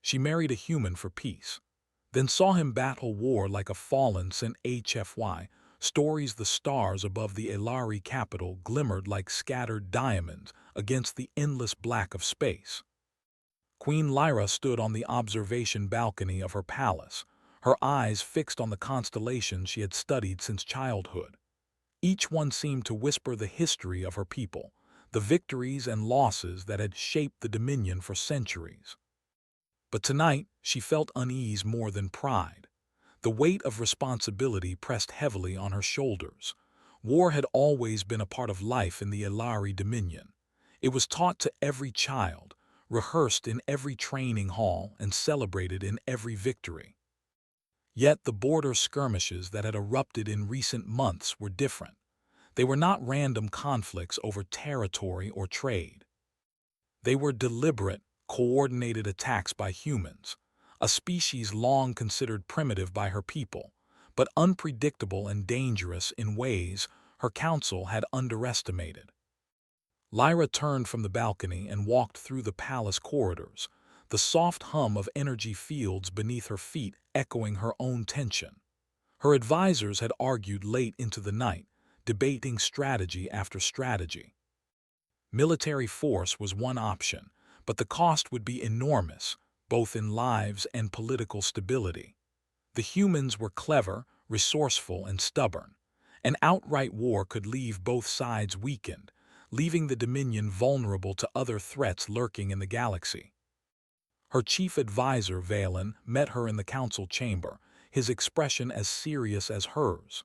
She married a human for peace, then saw him battle war like a fallen in HFY Stories. The stars above the Elari capital glimmered like scattered diamonds against the endless black of space. Queen Lyra stood on the observation balcony of her palace, her eyes fixed on the constellations she had studied since childhood. Each one seemed to whisper the history of her people, the victories and losses that had shaped the Dominion for centuries. But tonight she felt unease more than pride. The weight of responsibility pressed heavily on her shoulders. War had always been a part of life in the Elari Dominion. It was taught to every child, rehearsed in every training hall, and celebrated in every victory. Yet the border skirmishes that had erupted in recent months were different. They were not random conflicts over territory or trade. They were deliberate, coordinated attacks by humans, a species long considered primitive by her people, but unpredictable and dangerous in ways her council had underestimated. Lyra turned from the balcony and walked through the palace corridors, the soft hum of energy fields beneath her feet echoing her own tension. Her advisors had argued late into the night, debating strategy after strategy. Military force was one option, but the cost would be enormous, both in lives and political stability. The humans were clever, resourceful, and stubborn. An outright war could leave both sides weakened, leaving the Dominion vulnerable to other threats lurking in the galaxy. Her chief advisor, Valen, met her in the council chamber, his expression as serious as hers.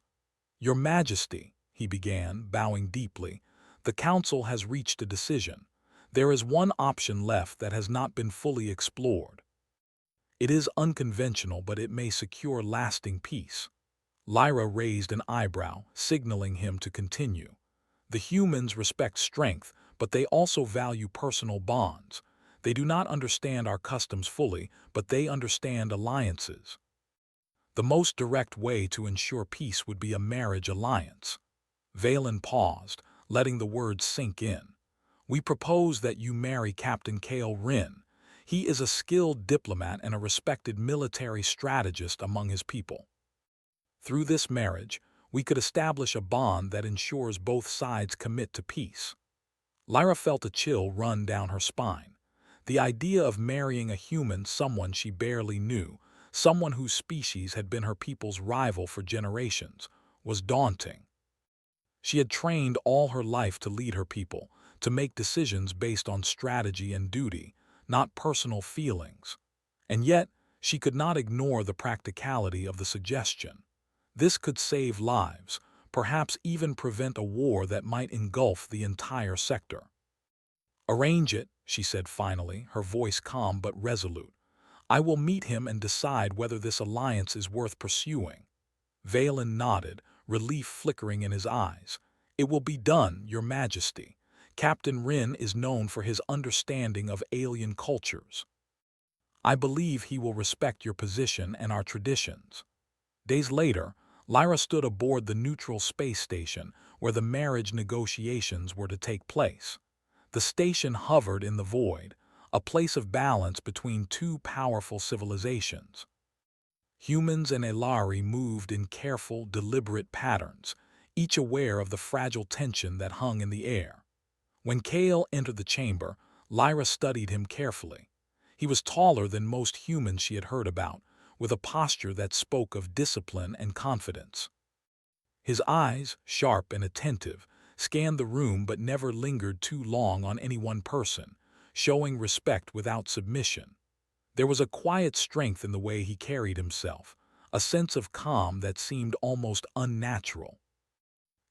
"Your Majesty," he began, bowing deeply, "the council has reached a decision. There is one option left that has not been fully explored. It is unconventional, but it may secure lasting peace." Lyra raised an eyebrow, signaling him to continue. "The humans respect strength, but they also value personal bonds. They do not understand our customs fully, but they understand alliances. The most direct way to ensure peace would be a marriage alliance." Valen paused, letting the words sink in. "We propose that you marry Captain Kale Rin. He is a skilled diplomat and a respected military strategist among his people. Through this marriage, we could establish a bond that ensures both sides commit to peace." Lyra felt a chill run down her spine. The idea of marrying a human, someone she barely knew, someone whose species had been her people's rival for generations, was daunting. She had trained all her life to lead her people, to make decisions based on strategy and duty, not personal feelings. And yet, she could not ignore the practicality of the suggestion. This could save lives, perhaps even prevent a war that might engulf the entire sector. "Arrange it," she said finally, her voice calm but resolute. "I will meet him and decide whether this alliance is worth pursuing." Valen nodded, relief flickering in his eyes. "It will be done, Your Majesty. Captain Rin is known for his understanding of alien cultures. I believe he will respect your position and our traditions." Days later, Lyra stood aboard the neutral space station where the marriage negotiations were to take place. The station hovered in the void, a place of balance between two powerful civilizations. Humans and Elari moved in careful, deliberate patterns, each aware of the fragile tension that hung in the air. When Kale entered the chamber, Lyra studied him carefully. He was taller than most humans she had heard about, with a posture that spoke of discipline and confidence. His eyes, sharp and attentive, scanned the room but never lingered too long on any one person, showing respect without submission. There was a quiet strength in the way he carried himself, a sense of calm that seemed almost unnatural.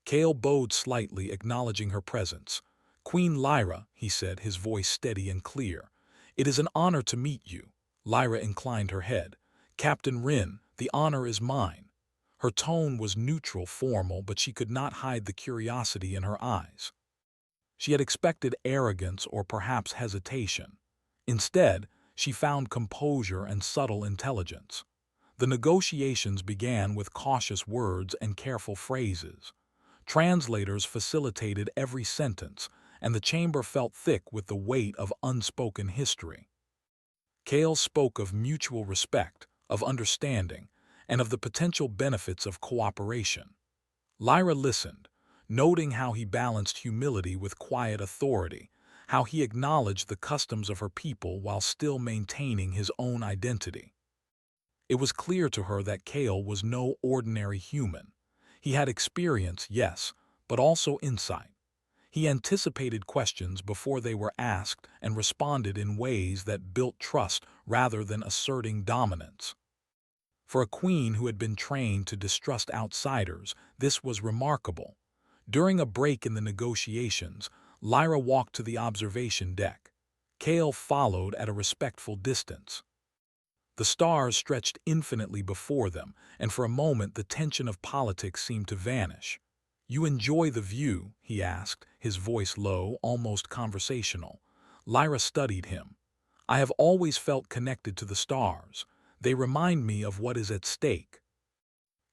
Kale bowed slightly, acknowledging her presence. "Queen Lyra," he said, his voice steady and clear, "it is an honor to meet you." Lyra inclined her head. "Captain Rin, the honor is mine." Her tone was neutral, formal, but she could not hide the curiosity in her eyes. She had expected arrogance or perhaps hesitation. Instead, she found composure and subtle intelligence. The negotiations began with cautious words and careful phrases. Translators facilitated every sentence, and the chamber felt thick with the weight of unspoken history. Kale spoke of mutual respect, of understanding, and of the potential benefits of cooperation. Lyra listened, noting how he balanced humility with quiet authority, how he acknowledged the customs of her people while still maintaining his own identity. It was clear to her that Kale was no ordinary human. He had experience, yes, but also insight. He anticipated questions before they were asked and responded in ways that built trust rather than asserting dominance. For a queen who had been trained to distrust outsiders, this was remarkable. During a break in the negotiations, Lyra walked to the observation deck. Kale followed at a respectful distance. The stars stretched infinitely before them, and for a moment the tension of politics seemed to vanish. "You enjoy the view?" he asked, his voice low, almost conversational. Lyra studied him. "I have always felt connected to the stars. They remind me of what is at stake."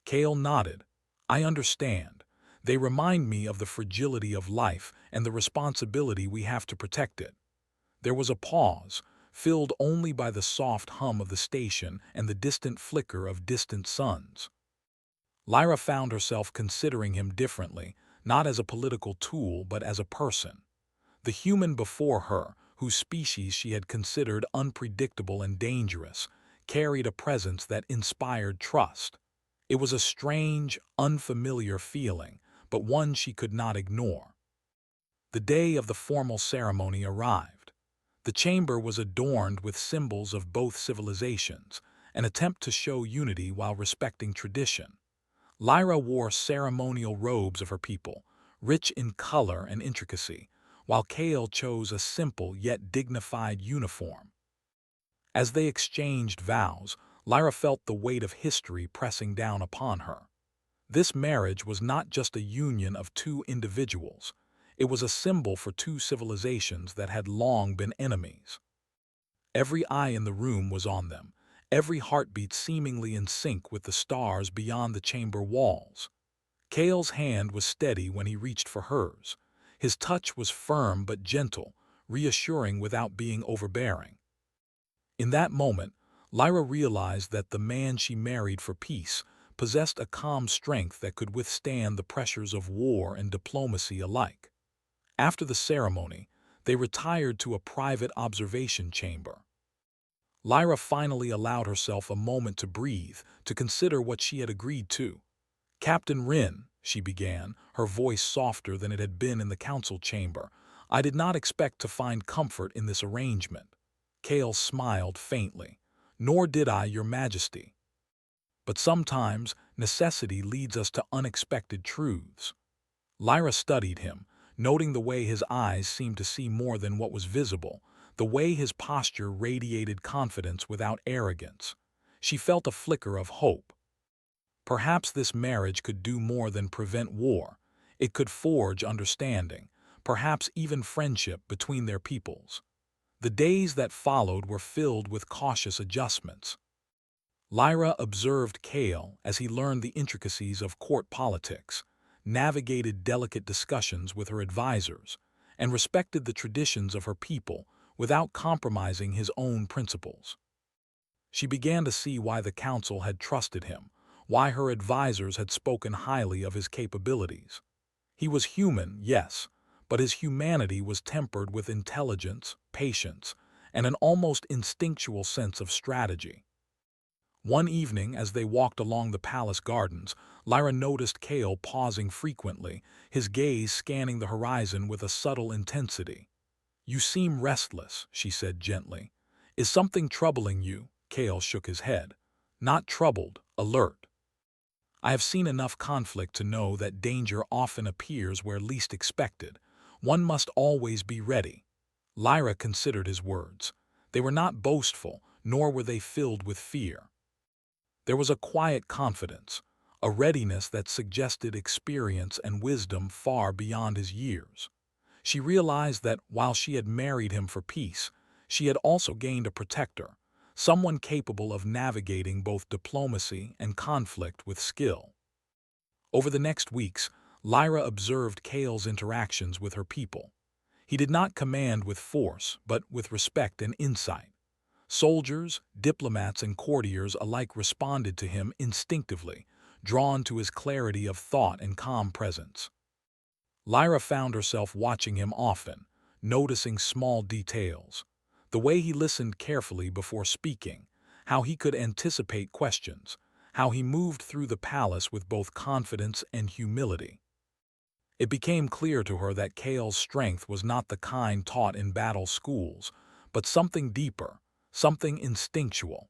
Kale nodded. "I understand. They remind me of the fragility of life and the responsibility we have to protect it." There was a pause, filled only by the soft hum of the station and the distant flicker of distant suns. Lyra found herself considering him differently, not as a political tool but as a person. The human before her, whose species she had considered unpredictable and dangerous, carried a presence that inspired trust. It was a strange, unfamiliar feeling, but one she could not ignore. The day of the formal ceremony arrived. The chamber was adorned with symbols of both civilizations, an attempt to show unity while respecting tradition. Lyra wore ceremonial robes of her people, rich in color and intricacy, while Kale chose a simple yet dignified uniform. As they exchanged vows, Lyra felt the weight of history pressing down upon her. This marriage was not just a union of two individuals. It was a symbol for two civilizations that had long been enemies. Every eye in the room was on them, every heartbeat seemingly in sync with the stars beyond the chamber walls. Kale's hand was steady when he reached for hers. His touch was firm but gentle, reassuring without being overbearing. In that moment, Lyra realized that the man she married for peace possessed a calm strength that could withstand the pressures of war and diplomacy alike. After the ceremony, they retired to a private observation chamber. Lyra finally allowed herself a moment to breathe, to consider what she had agreed to. "Captain Wren," she began, her voice softer than it had been in the council chamber, "I did not expect to find comfort in this arrangement." Kale smiled faintly. "Nor did I, Your Majesty. But sometimes necessity leads us to unexpected truths." Lyra studied him, noting the way his eyes seemed to see more than what was visible, the way his posture radiated confidence without arrogance. She felt a flicker of hope. Perhaps this marriage could do more than prevent war. It could forge understanding, perhaps even friendship between their peoples. The days that followed were filled with cautious adjustments. Lyra observed Kale as he learned the intricacies of court politics, navigated delicate discussions with her advisors, and respected the traditions of her people without compromising his own principles. She began to see why the council had trusted him, why her advisors had spoken highly of his capabilities. He was human, yes, but his humanity was tempered with intelligence, patience, and an almost instinctual sense of strategy. One evening, as they walked along the palace gardens, Lyra noticed Kale pausing frequently, his gaze scanning the horizon with a subtle intensity. "You seem restless," she said gently. "Is something troubling you?" Kale shook his head. "Not troubled, alert. I have seen enough conflict to know that danger often appears where least expected. One must always be ready." Lyra considered his words. They were not boastful, nor were they filled with fear. There was a quiet confidence, a readiness that suggested experience and wisdom far beyond his years. She realized that while she had married him for peace, she had also gained a protector, someone capable of navigating both diplomacy and conflict with skill. Over the next weeks, Lyra observed Kale's interactions with her people. He did not command with force, but with respect and insight. Soldiers, diplomats, and courtiers alike responded to him instinctively, drawn to his clarity of thought and calm presence. Lyra found herself watching him often, noticing small details. The way he listened carefully before speaking, how he could anticipate questions, how he moved through the palace with both confidence and humility. It became clear to her that Kale's strength was not the kind taught in battle schools, but something deeper, something instinctual.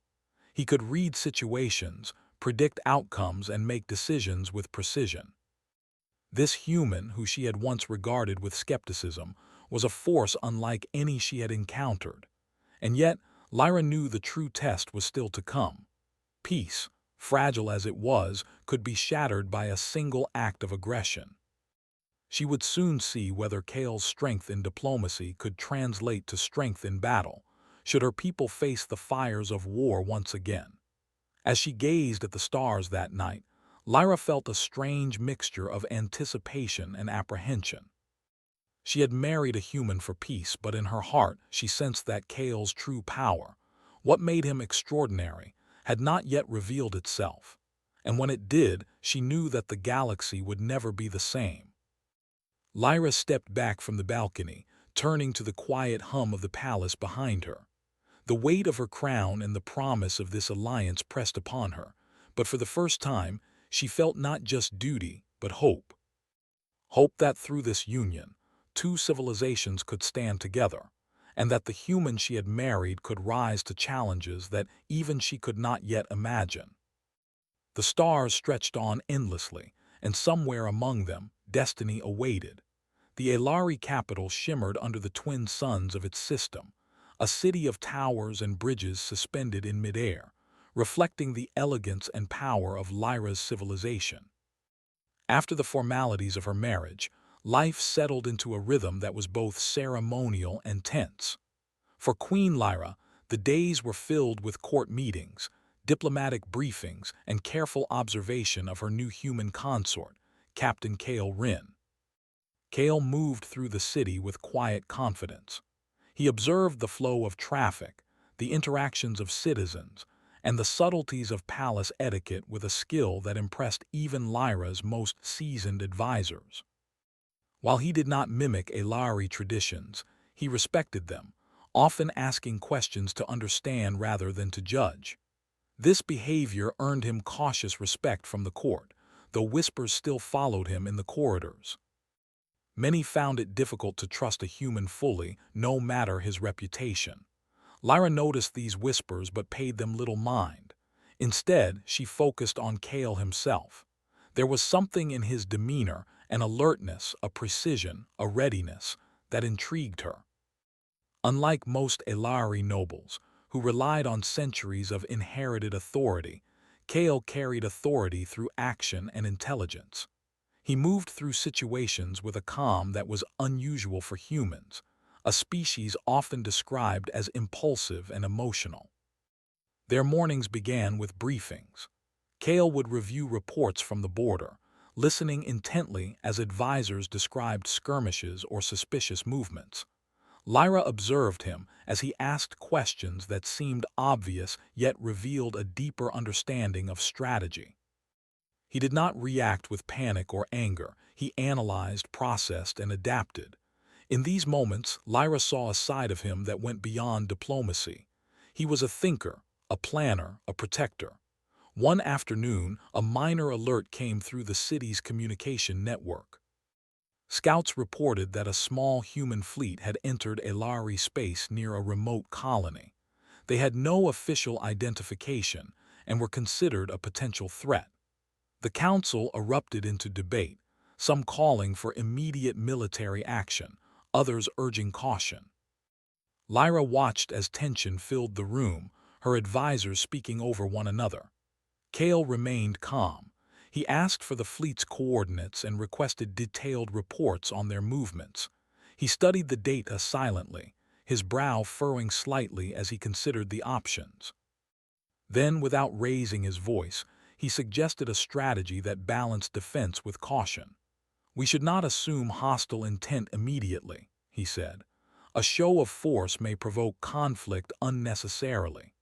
He could read situations, predict outcomes, and make decisions with precision. This human, who she had once regarded with skepticism, was a force unlike any she had encountered. And yet, Lyra knew the true test was still to come. Peace, fragile as it was, could be shattered by a single act of aggression. She would soon see whether Kale's strength in diplomacy could translate to strength in battle, should her people face the fires of war once again. As she gazed at the stars that night, Lyra felt a strange mixture of anticipation and apprehension. She had married a human for peace, but in her heart she sensed that Kale's true power, what made him extraordinary, had not yet revealed itself. And when it did, she knew that the galaxy would never be the same. Lyra stepped back from the balcony, turning to the quiet hum of the palace behind her. The weight of her crown and the promise of this alliance pressed upon her, but for the first time, she felt not just duty, but hope. Hope that through this union, two civilizations could stand together, and that the human she had married could rise to challenges that even she could not yet imagine. The stars stretched on endlessly, and somewhere among them, destiny awaited. The Elari capital shimmered under the twin suns of its system, a city of towers and bridges suspended in midair, reflecting the elegance and power of Lyra's civilization. After the formalities of her marriage, life settled into a rhythm that was both ceremonial and tense. For Queen Lyra, the days were filled with court meetings, diplomatic briefings, and careful observation of her new human consort, Captain Kale Rin. Kale moved through the city with quiet confidence. He observed the flow of traffic, the interactions of citizens, and the subtleties of palace etiquette with a skill that impressed even Lyra's most seasoned advisors. While he did not mimic Elari traditions, he respected them, often asking questions to understand rather than to judge. This behavior earned him cautious respect from the court, though whispers still followed him in the corridors. Many found it difficult to trust a human fully, no matter his reputation. Lyra noticed these whispers but paid them little mind. Instead, she focused on Kale himself. There was something in his demeanor, an alertness, a precision, a readiness, that intrigued her. Unlike most Elari nobles, who relied on centuries of inherited authority, Kale carried authority through action and intelligence. He moved through situations with a calm that was unusual for humans, a species often described as impulsive and emotional. Their mornings began with briefings. Kale would review reports from the border, listening intently as advisors described skirmishes or suspicious movements. Lyra observed him as he asked questions that seemed obvious yet revealed a deeper understanding of strategy. He did not react with panic or anger. He analyzed, processed, and adapted. In these moments, Lyra saw a side of him that went beyond diplomacy. He was a thinker, a planner, a protector. One afternoon, a minor alert came through the city's communication network. Scouts reported that a small human fleet had entered Elari space near a remote colony. They had no official identification and were considered a potential threat. The council erupted into debate, some calling for immediate military action, others urging caution. Lyra watched as tension filled the room, her advisors speaking over one another. Kale remained calm. He asked for the fleet's coordinates and requested detailed reports on their movements. He studied the data silently, his brow furrowing slightly as he considered the options. Then, without raising his voice, he suggested a strategy that balanced defense with caution. "We should not assume hostile intent immediately," he said. A show of force may provoke conflict unnecessarily.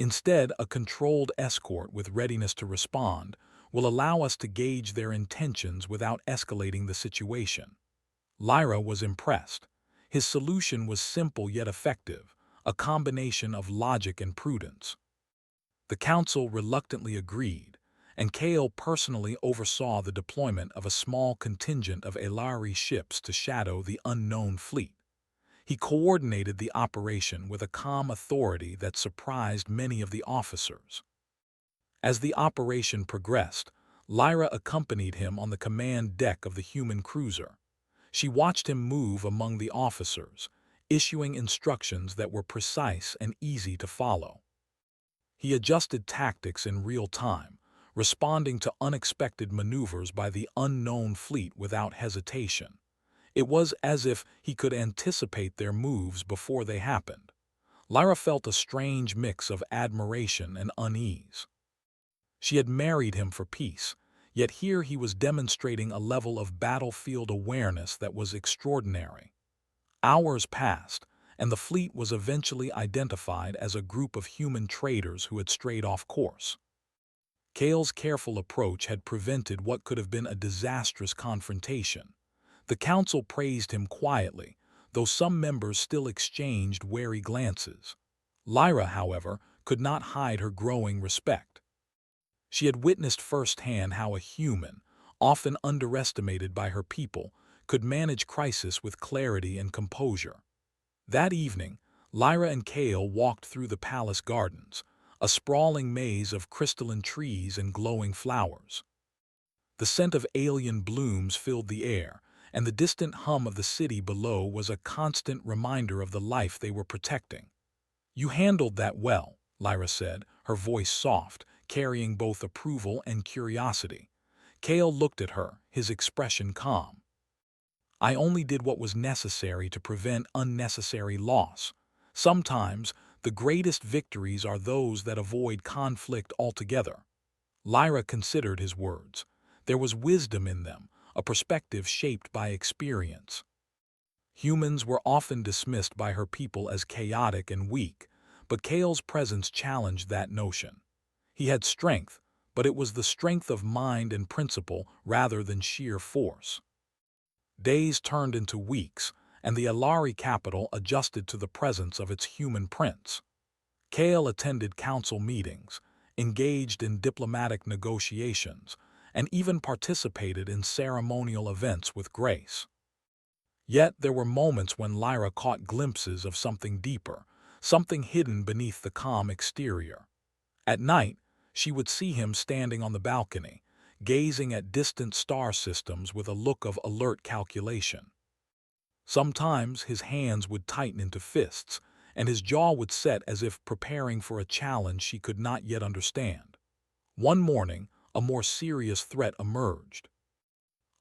Instead, a controlled escort with readiness to respond will allow us to gauge their intentions without escalating the situation. Lyra was impressed. His solution was simple yet effective, a combination of logic and prudence. The council reluctantly agreed, and Kale personally oversaw the deployment of a small contingent of Elari ships to shadow the unknown fleet. He coordinated the operation with a calm authority that surprised many of the officers. As the operation progressed, Lyra accompanied him on the command deck of the human cruiser. She watched him move among the officers, issuing instructions that were precise and easy to follow. He adjusted tactics in real time, responding to unexpected maneuvers by the unknown fleet without hesitation. It was as if he could anticipate their moves before they happened. Lyra felt a strange mix of admiration and unease. She had married him for peace, yet here he was demonstrating a level of battlefield awareness that was extraordinary. Hours passed, and the fleet was eventually identified as a group of human traders who had strayed off course. Kale's careful approach had prevented what could have been a disastrous confrontation. The council praised him quietly, though some members still exchanged wary glances. Lyra, however, could not hide her growing respect. She had witnessed firsthand how a human, often underestimated by her people, could manage crisis with clarity and composure. That evening, Lyra and Kale walked through the palace gardens, a sprawling maze of crystalline trees and glowing flowers. The scent of alien blooms filled the air, and the distant hum of the city below was a constant reminder of the life they were protecting. "You handled that well," Lyra said, her voice soft, carrying both approval and curiosity. Kale looked at her, his expression calm. "I only did what was necessary to prevent unnecessary loss. Sometimes, the greatest victories are those that avoid conflict altogether." Lyra considered his words. There was wisdom in them, a perspective shaped by experience. Humans were often dismissed by her people as chaotic and weak, but Kale's presence challenged that notion. He had strength, but it was the strength of mind and principle rather than sheer force. Days turned into weeks, and the Alari capital adjusted to the presence of its human prince. Kale attended council meetings, engaged in diplomatic negotiations, and even participated in ceremonial events with grace. Yet there were moments when Lyra caught glimpses of something deeper, something hidden beneath the calm exterior. At night, she would see him standing on the balcony, gazing at distant star systems with a look of alert calculation. Sometimes his hands would tighten into fists, and his jaw would set as if preparing for a challenge she could not yet understand. One morning, a more serious threat emerged.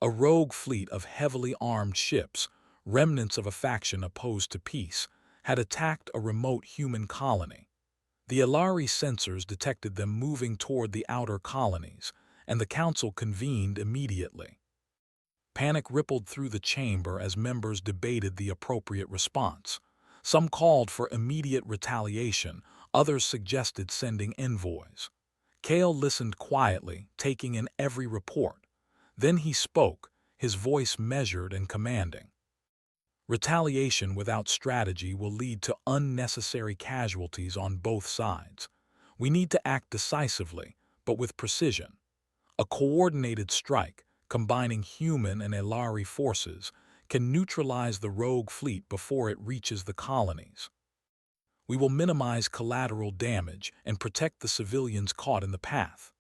A rogue fleet of heavily armed ships, remnants of a faction opposed to peace, had attacked a remote human colony. The Alari sensors detected them moving toward the outer colonies, and the council convened immediately. Panic rippled through the chamber as members debated the appropriate response. Some called for immediate retaliation, others suggested sending envoys. Kale listened quietly, taking in every report. Then he spoke, his voice measured and commanding. "Retaliation without strategy will lead to unnecessary casualties on both sides. We need to act decisively, but with precision. A coordinated strike, combining human and Elari forces, can neutralize the rogue fleet before it reaches the colonies. We will minimize collateral damage and protect the civilians caught in the path."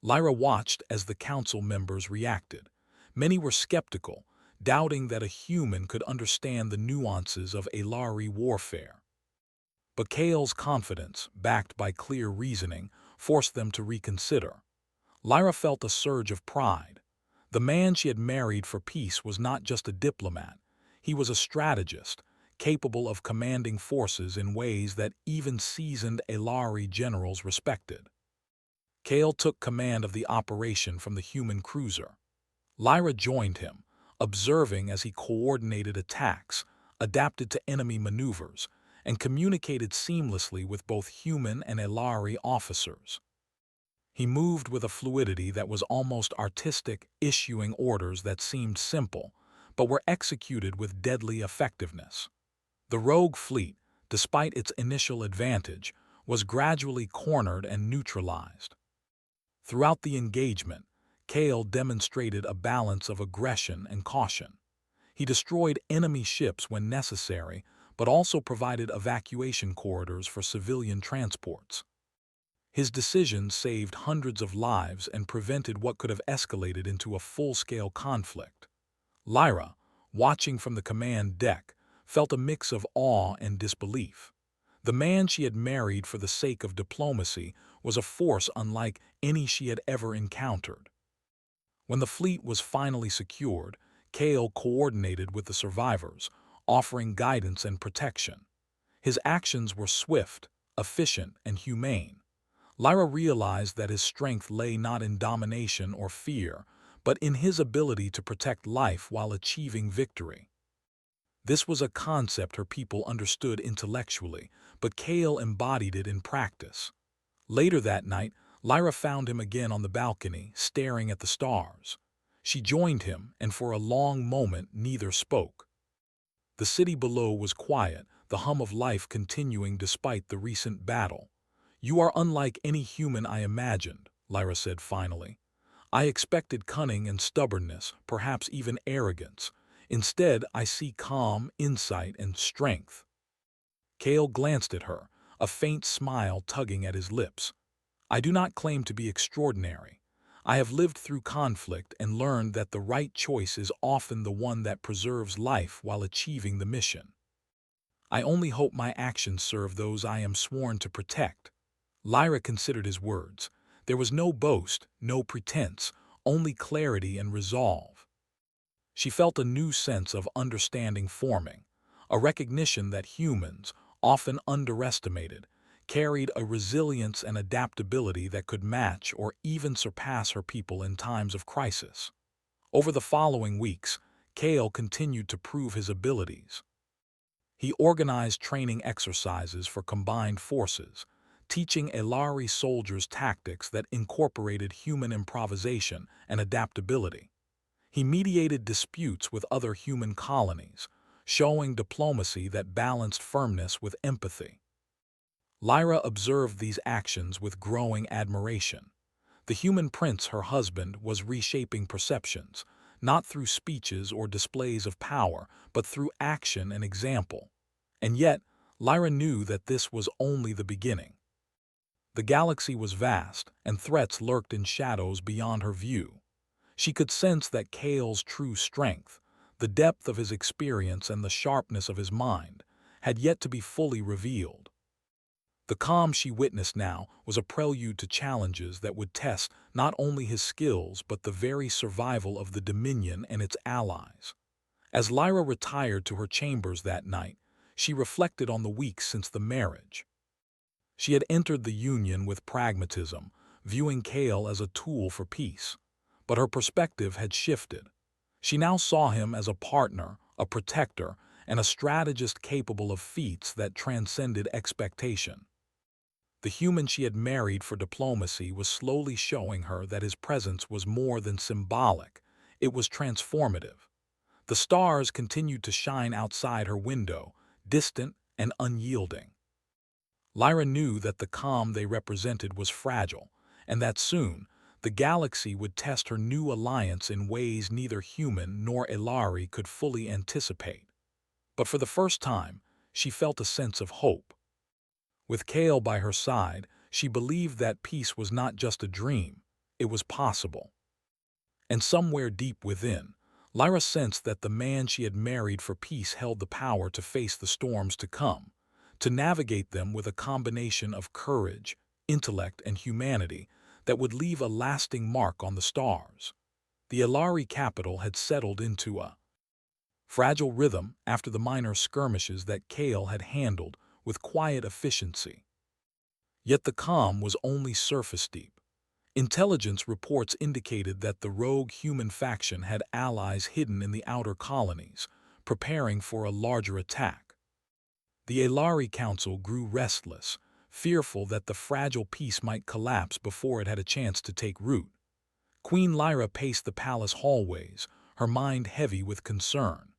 Lyra watched as the council members reacted. Many were skeptical, doubting that a human could understand the nuances of Elari warfare. But Kale's confidence, backed by clear reasoning, forced them to reconsider. Lyra felt a surge of pride. The man she had married for peace was not just a diplomat. He was a strategist, capable of commanding forces in ways that even seasoned Elari generals respected. Kale took command of the operation from the human cruiser. Lyra joined him, observing as he coordinated attacks, adapted to enemy maneuvers, and communicated seamlessly with both human and Elari officers. He moved with a fluidity that was almost artistic, issuing orders that seemed simple, but were executed with deadly effectiveness. The rogue fleet, despite its initial advantage, was gradually cornered and neutralized. Throughout the engagement, Kale demonstrated a balance of aggression and caution. He destroyed enemy ships when necessary, but also provided evacuation corridors for civilian transports. His decisions saved hundreds of lives and prevented what could have escalated into a full-scale conflict. Lyra, watching from the command deck, felt a mix of awe and disbelief. The man she had married for the sake of diplomacy was a force unlike any she had ever encountered. When the fleet was finally secured, Kale coordinated with the survivors, offering guidance and protection. His actions were swift, efficient, and humane. Lyra realized that his strength lay not in domination or fear, but in his ability to protect life while achieving victory. This was a concept her people understood intellectually, but Kale embodied it in practice. Later that night, Lyra found him again on the balcony, staring at the stars. She joined him, and for a long moment neither spoke. The city below was quiet, the hum of life continuing despite the recent battle. "You are unlike any human I imagined," Lyra said finally. "I expected cunning and stubbornness, perhaps even arrogance. Instead, I see calm, insight, and strength." Kale glanced at her, a faint smile tugging at his lips. "I do not claim to be extraordinary. I have lived through conflict and learned that the right choice is often the one that preserves life while achieving the mission. I only hope my actions serve those I am sworn to protect." Lyra considered his words. There was no boast, no pretense, only clarity and resolve. She felt a new sense of understanding forming, a recognition that humans, often underestimated, carried a resilience and adaptability that could match or even surpass her people in times of crisis. Over the following weeks, Kale continued to prove his abilities. He organized training exercises for combined forces, teaching Elari soldiers tactics that incorporated human improvisation and adaptability. He mediated disputes with other human colonies, showing diplomacy that balanced firmness with empathy. Lyra observed these actions with growing admiration. The human prince, her husband, was reshaping perceptions, not through speeches or displays of power, but through action and example. And yet, Lyra knew that this was only the beginning. The galaxy was vast, and threats lurked in shadows beyond her view. She could sense that Kale's true strength, the depth of his experience and the sharpness of his mind, had yet to be fully revealed. The calm she witnessed now was a prelude to challenges that would test not only his skills but the very survival of the Dominion and its allies. As Lyra retired to her chambers that night, she reflected on the weeks since the marriage. She had entered the union with pragmatism, viewing Kale as a tool for peace. But her perspective had shifted. She now saw him as a partner, a protector, and a strategist capable of feats that transcended expectation. The human she had married for diplomacy was slowly showing her that his presence was more than symbolic, it was transformative. The stars continued to shine outside her window, distant and unyielding. Lyra knew that the calm they represented was fragile, and that soon, the galaxy would test her new alliance in ways neither human nor Elari could fully anticipate. But for the first time, she felt a sense of hope. With Kale by her side, she believed that peace was not just a dream, it was possible. And somewhere deep within, Lyra sensed that the man she had married for peace held the power to face the storms to come, to navigate them with a combination of courage, intellect, and humanity that would leave a lasting mark on the stars. The Elari capital had settled into a fragile rhythm after the minor skirmishes that Kale had handled with quiet efficiency. Yet the calm was only surface deep. Intelligence reports indicated that the rogue human faction had allies hidden in the outer colonies, preparing for a larger attack. The Elari Council grew restless, fearful that the fragile peace might collapse before it had a chance to take root. Queen Lyra paced the palace hallways, her mind heavy with concern.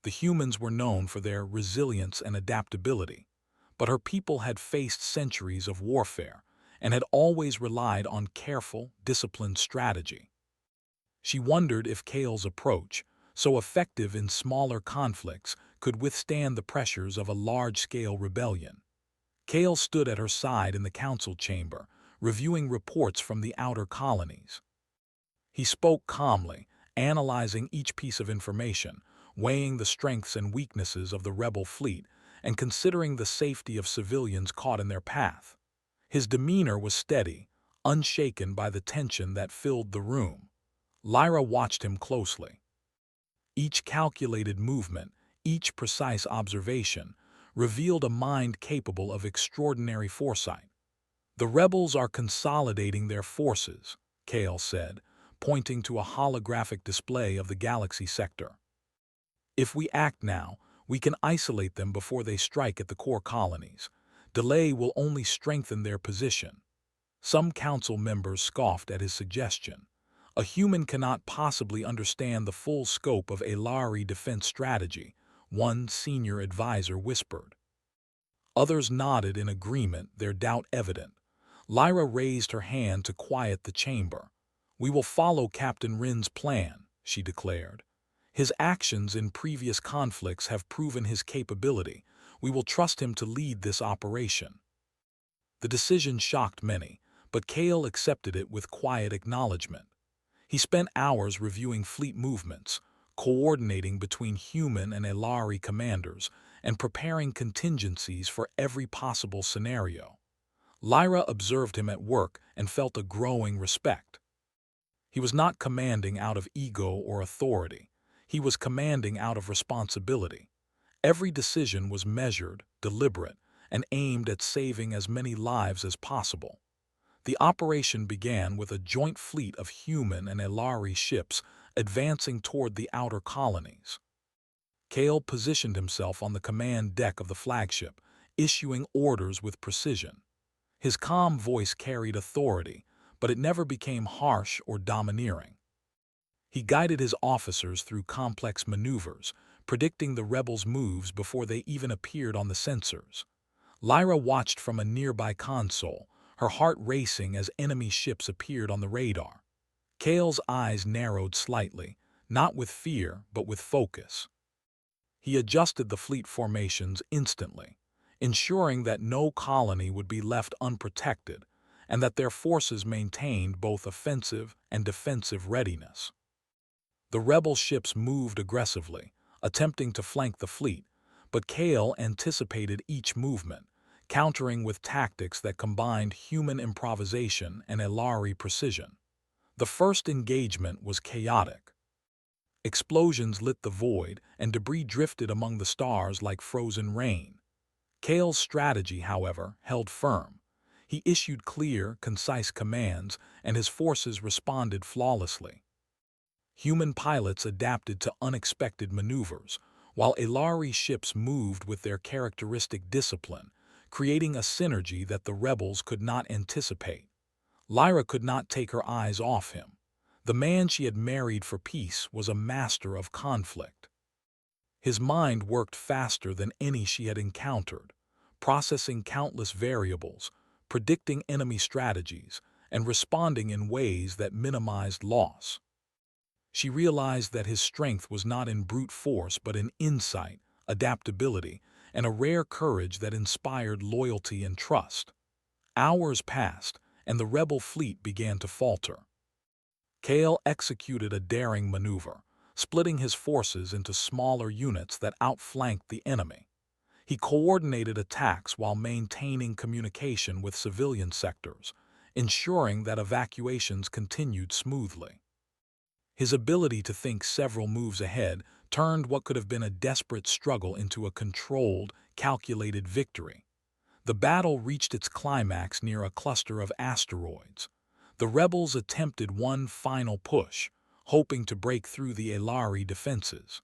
The humans were known for their resilience and adaptability, but her people had faced centuries of warfare and had always relied on careful, disciplined strategy. She wondered if Kale's approach, so effective in smaller conflicts, could withstand the pressures of a large-scale rebellion. Kale stood at her side in the council chamber, reviewing reports from the outer colonies. He spoke calmly, analyzing each piece of information, weighing the strengths and weaknesses of the rebel fleet, and considering the safety of civilians caught in their path. His demeanor was steady, unshaken by the tension that filled the room. Lyra watched him closely. Each calculated movement, each precise observation, revealed a mind capable of extraordinary foresight. "The rebels are consolidating their forces," Kale said, pointing to a holographic display of the galaxy sector. "If we act now, we can isolate them before they strike at the core colonies. Delay will only strengthen their position." Some council members scoffed at his suggestion. "A human cannot possibly understand the full scope of Elari defense strategy," one senior advisor whispered. Others nodded in agreement, their doubt evident. Lyra raised her hand to quiet the chamber. "We will follow Captain Rin's plan," she declared. "His actions in previous conflicts have proven his capability. We will trust him to lead this operation." The decision shocked many, but Kale accepted it with quiet acknowledgement. He spent hours reviewing fleet movements, coordinating between human and Elari commanders, and preparing contingencies for every possible scenario. Lyra observed him at work and felt a growing respect. He was not commanding out of ego or authority. He was commanding out of responsibility. Every decision was measured, deliberate, and aimed at saving as many lives as possible. The operation began with a joint fleet of human and Elari ships advancing toward the outer colonies. Kale positioned himself on the command deck of the flagship, issuing orders with precision. His calm voice carried authority, but it never became harsh or domineering. He guided his officers through complex maneuvers, predicting the rebels' moves before they even appeared on the sensors. Lyra watched from a nearby console, her heart racing as enemy ships appeared on the radar. Kale's eyes narrowed slightly, not with fear but with focus. He adjusted the fleet formations instantly, ensuring that no colony would be left unprotected and that their forces maintained both offensive and defensive readiness. The rebel ships moved aggressively, attempting to flank the fleet, but Kale anticipated each movement, countering with tactics that combined human improvisation and Elari precision. The first engagement was chaotic. Explosions lit the void, and debris drifted among the stars like frozen rain. Kale's strategy, however, held firm. He issued clear, concise commands, and his forces responded flawlessly. Human pilots adapted to unexpected maneuvers, while Elari ships moved with their characteristic discipline, creating a synergy that the rebels could not anticipate. Lyra could not take her eyes off him. The man she had married for peace was a master of conflict. His mind worked faster than any she had encountered, processing countless variables, predicting enemy strategies, and responding in ways that minimized loss. She realized that his strength was not in brute force but in insight, adaptability, and a rare courage that inspired loyalty and trust. Hours passed, and the rebel fleet began to falter. Kale executed a daring maneuver, splitting his forces into smaller units that outflanked the enemy. He coordinated attacks while maintaining communication with civilian sectors, ensuring that evacuations continued smoothly. His ability to think several moves ahead turned what could have been a desperate struggle into a controlled, calculated victory. The battle reached its climax near a cluster of asteroids. The rebels attempted one final push, hoping to break through the Elari defenses.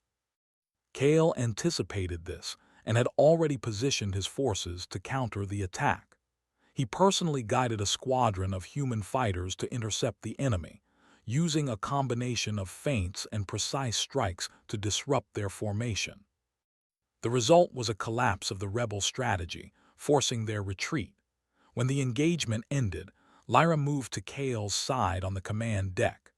Kale anticipated this and had already positioned his forces to counter the attack. He personally guided a squadron of human fighters to intercept the enemy, using a combination of feints and precise strikes to disrupt their formation. The result was a collapse of the rebel strategy, forcing their retreat. When the engagement ended, Lyra moved to Kale's side on the command deck.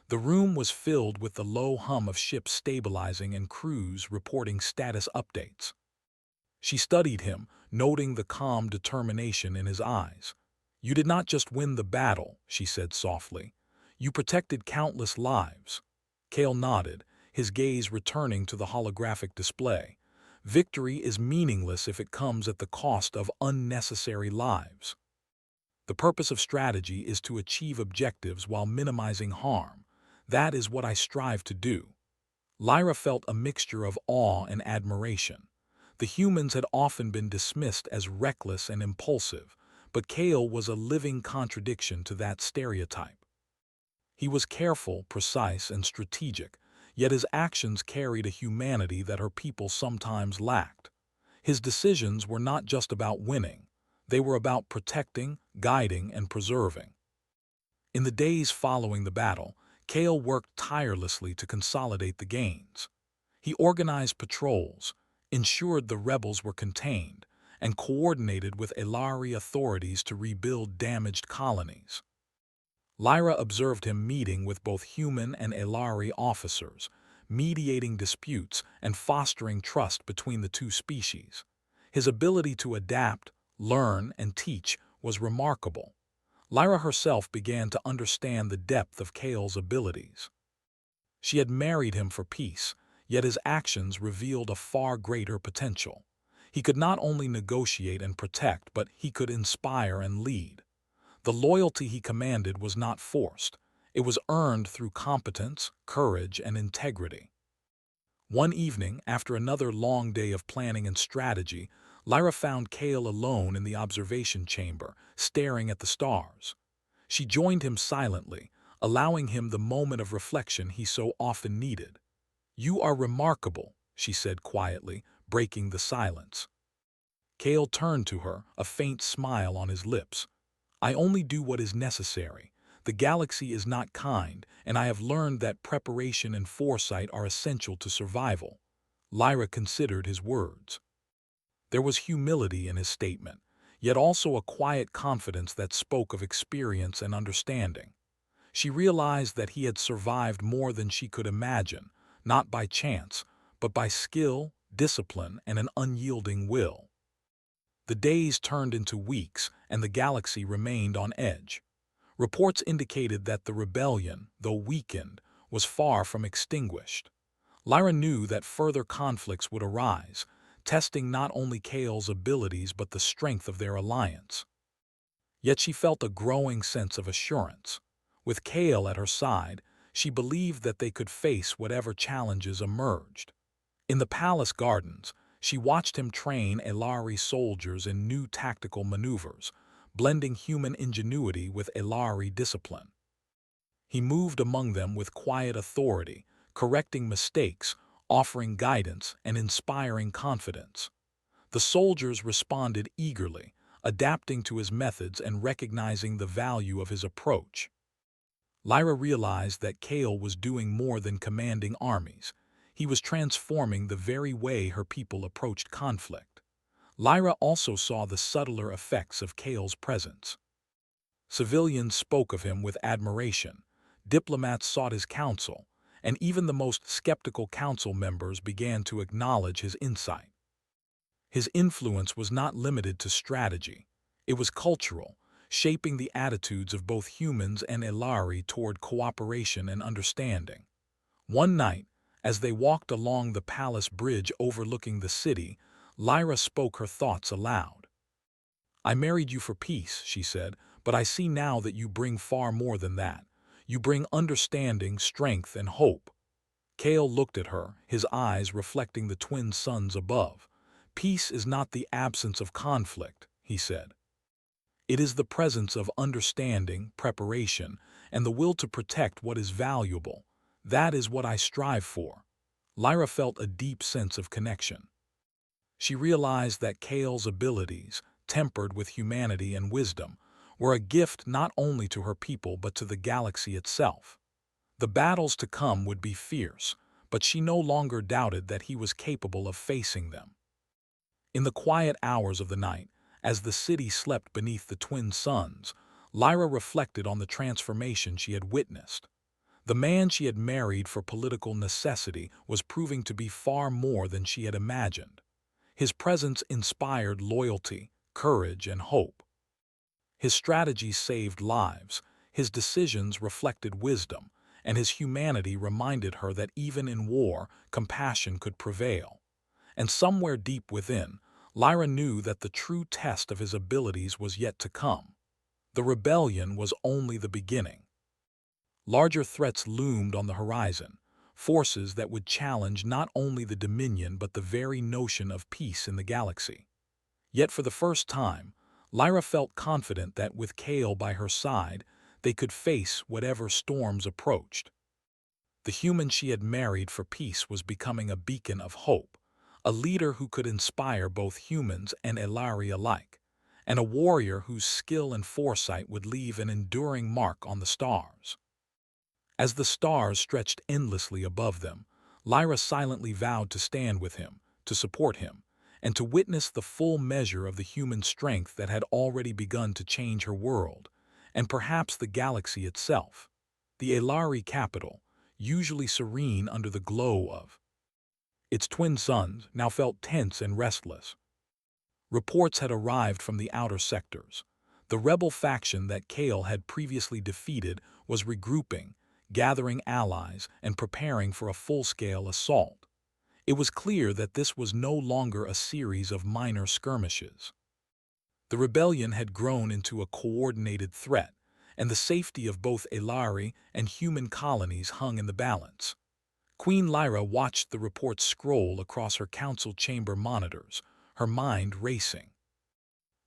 The room was filled with the low hum of ships stabilizing and crews reporting status updates. She studied him, noting the calm determination in his eyes. "You did not just win the battle," she said softly. "You protected countless lives." Kale nodded, his gaze returning to the holographic display. "Victory is meaningless if it comes at the cost of unnecessary lives. The purpose of strategy is to achieve objectives while minimizing harm. That is what I strive to do." Lyra felt a mixture of awe and admiration. The humans had often been dismissed as reckless and impulsive, but Kale was a living contradiction to that stereotype. He was careful, precise, and strategic, yet his actions carried a humanity that her people sometimes lacked. His decisions were not just about winning. They were about protecting, guiding, and preserving. In the days following the battle, Kale worked tirelessly to consolidate the gains. He organized patrols, ensured the rebels were contained, and coordinated with Elari authorities to rebuild damaged colonies. Lyra observed him meeting with both human and Elari officers, mediating disputes and fostering trust between the two species. His ability to adapt, learn, and teach was remarkable. Lyra herself began to understand the depth of Kale's abilities. She had married him for peace, yet his actions revealed a far greater potential. He could not only negotiate and protect, but he could inspire and lead. The loyalty he commanded was not forced. It was earned through competence, courage, and integrity. One evening, after another long day of planning and strategy, Lyra found Kale alone in the observation chamber, staring at the stars. She joined him silently, allowing him the moment of reflection he so often needed. "You are remarkable," she said quietly, breaking the silence. Kale turned to her, a faint smile on his lips. "I only do what is necessary. The galaxy is not kind, and I have learned that preparation and foresight are essential to survival." Lyra considered his words. There was humility in his statement, yet also a quiet confidence that spoke of experience and understanding. She realized that he had survived more than she could imagine, not by chance, but by skill, discipline, and an unyielding will. The days turned into weeks, and the galaxy remained on edge. Reports indicated that the rebellion, though weakened, was far from extinguished. Lyra knew that further conflicts would arise, testing not only Kale's abilities but the strength of their alliance. Yet she felt a growing sense of assurance. With Kale at her side, she believed that they could face whatever challenges emerged. In the palace gardens, she watched him train Elari soldiers in new tactical maneuvers, blending human ingenuity with Elari discipline. He moved among them with quiet authority, correcting mistakes, offering guidance, and inspiring confidence. The soldiers responded eagerly, adapting to his methods and recognizing the value of his approach. Lyra realized that Kale was doing more than commanding armies. He was transforming the very way her people approached conflict. Lyra also saw the subtler effects of Kale's presence. Civilians spoke of him with admiration, diplomats sought his counsel, and even the most skeptical council members began to acknowledge his insight. His influence was not limited to strategy. It was cultural, shaping the attitudes of both humans and Elari toward cooperation and understanding. One night, as they walked along the palace bridge overlooking the city, Lyra spoke her thoughts aloud. "I married you for peace," she said, "but I see now that you bring far more than that. You bring understanding, strength, and hope." Kale looked at her, his eyes reflecting the twin suns above. "Peace is not the absence of conflict," he said. "It is the presence of understanding, preparation, and the will to protect what is valuable. That is what I strive for." Lyra felt a deep sense of connection. She realized that Kale's abilities, tempered with humanity and wisdom, were a gift not only to her people but to the galaxy itself. The battles to come would be fierce, but she no longer doubted that he was capable of facing them. In the quiet hours of the night, as the city slept beneath the twin suns, Lyra reflected on the transformation she had witnessed. The man she had married for political necessity was proving to be far more than she had imagined. His presence inspired loyalty, courage, and hope. His strategies saved lives, his decisions reflected wisdom, and his humanity reminded her that even in war, compassion could prevail. And somewhere deep within, Lyra knew that the true test of his abilities was yet to come. The rebellion was only the beginning. Larger threats loomed on the horizon, forces that would challenge not only the Dominion but the very notion of peace in the galaxy. Yet for the first time, Lyra felt confident that with Kale by her side, they could face whatever storms approached. The human she had married for peace was becoming a beacon of hope, a leader who could inspire both humans and Elari alike, and a warrior whose skill and foresight would leave an enduring mark on the stars. As the stars stretched endlessly above them, Lyra silently vowed to stand with him, to support him, and to witness the full measure of the human strength that had already begun to change her world, and perhaps the galaxy itself. The Elari capital, usually serene under the glow of its twin suns, now felt tense and restless. Reports had arrived from the outer sectors. The rebel faction that Kale had previously defeated was regrouping, gathering allies, and preparing for a full-scale assault. It was clear that this was no longer a series of minor skirmishes. The rebellion had grown into a coordinated threat, and the safety of both Elari and human colonies hung in the balance. Queen Lyra watched the reports scroll across her council chamber monitors, her mind racing.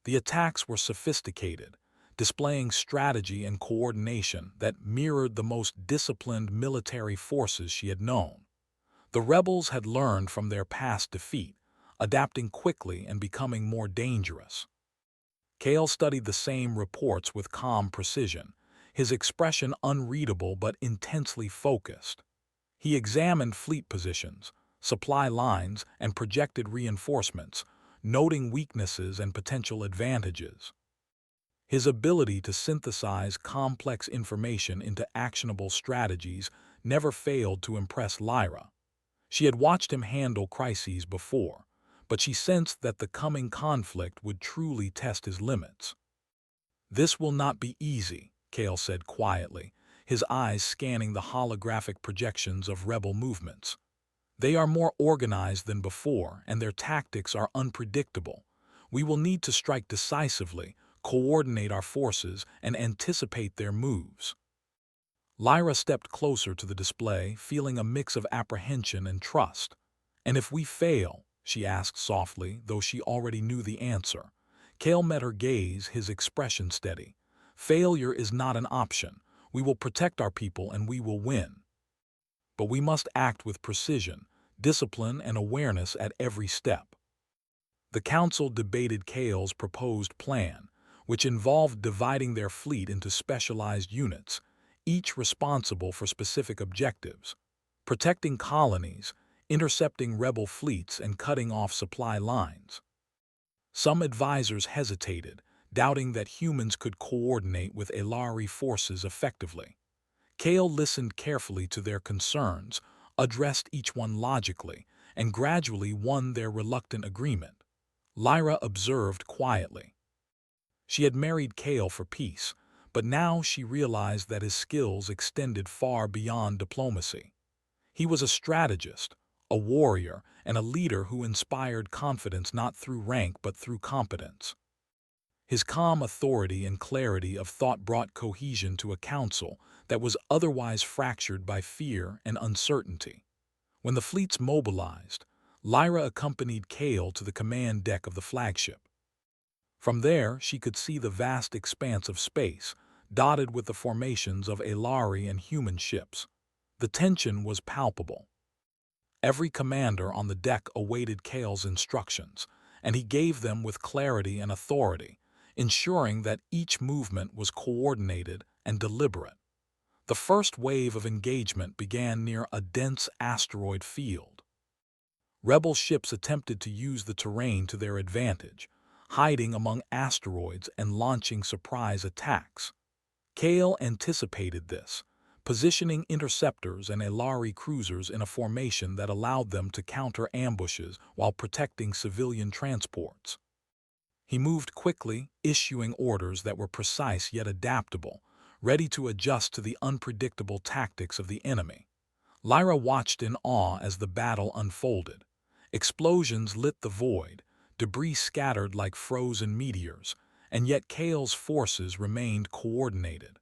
The attacks were sophisticated, displaying strategy and coordination that mirrored the most disciplined military forces she had known. The rebels had learned from their past defeat, adapting quickly and becoming more dangerous. Kale studied the same reports with calm precision, his expression unreadable but intensely focused. He examined fleet positions, supply lines, and projected reinforcements, noting weaknesses and potential advantages. His ability to synthesize complex information into actionable strategies never failed to impress Lyra. She had watched him handle crises before, but she sensed that the coming conflict would truly test his limits. "This will not be easy," Kale said quietly, his eyes scanning the holographic projections of rebel movements. "They are more organized than before, and their tactics are unpredictable. We will need to strike decisively, coordinate our forces, and anticipate their moves." Lyra stepped closer to the display, feeling a mix of apprehension and trust. "And if we fail?" she asked softly, though she already knew the answer. Kale met her gaze, his expression steady. "Failure is not an option. We will protect our people and we will win. But we must act with precision, discipline, and awareness at every step." The council debated Kale's proposed plan, which involved dividing their fleet into specialized units, each responsible for specific objectives: protecting colonies, intercepting rebel fleets, and cutting off supply lines. Some advisors hesitated, doubting that humans could coordinate with Elari forces effectively. Kale listened carefully to their concerns, addressed each one logically, and gradually won their reluctant agreement. Lyra observed quietly. She had married Kale for peace, but now she realized that his skills extended far beyond diplomacy. He was a strategist, a warrior, and a leader who inspired confidence not through rank but through competence. His calm authority and clarity of thought brought cohesion to a council that was otherwise fractured by fear and uncertainty. When the fleets mobilized, Lyra accompanied Kale to the command deck of the flagship. From there, she could see the vast expanse of space, dotted with the formations of Elari and human ships. The tension was palpable. Every commander on the deck awaited Kale's instructions, and he gave them with clarity and authority, ensuring that each movement was coordinated and deliberate. The first wave of engagement began near a dense asteroid field. Rebel ships attempted to use the terrain to their advantage, hiding among asteroids and launching surprise attacks. Kale anticipated this, positioning interceptors and Elari cruisers in a formation that allowed them to counter ambushes while protecting civilian transports. He moved quickly, issuing orders that were precise yet adaptable, ready to adjust to the unpredictable tactics of the enemy. Lyra watched in awe as the battle unfolded. Explosions lit the void, debris scattered like frozen meteors, and yet Kale's forces remained coordinated.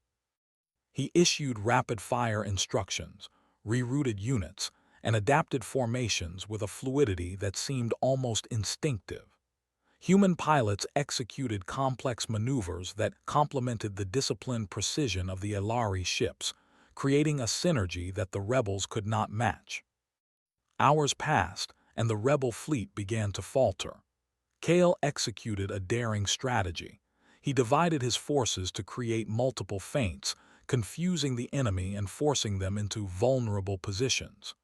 He issued rapid-fire instructions, rerouted units, and adapted formations with a fluidity that seemed almost instinctive. Human pilots executed complex maneuvers that complemented the disciplined precision of the Elari ships, creating a synergy that the rebels could not match. Hours passed, and the rebel fleet began to falter. Kale executed a daring strategy. He divided his forces to create multiple feints, confusing the enemy and forcing them into vulnerable positions.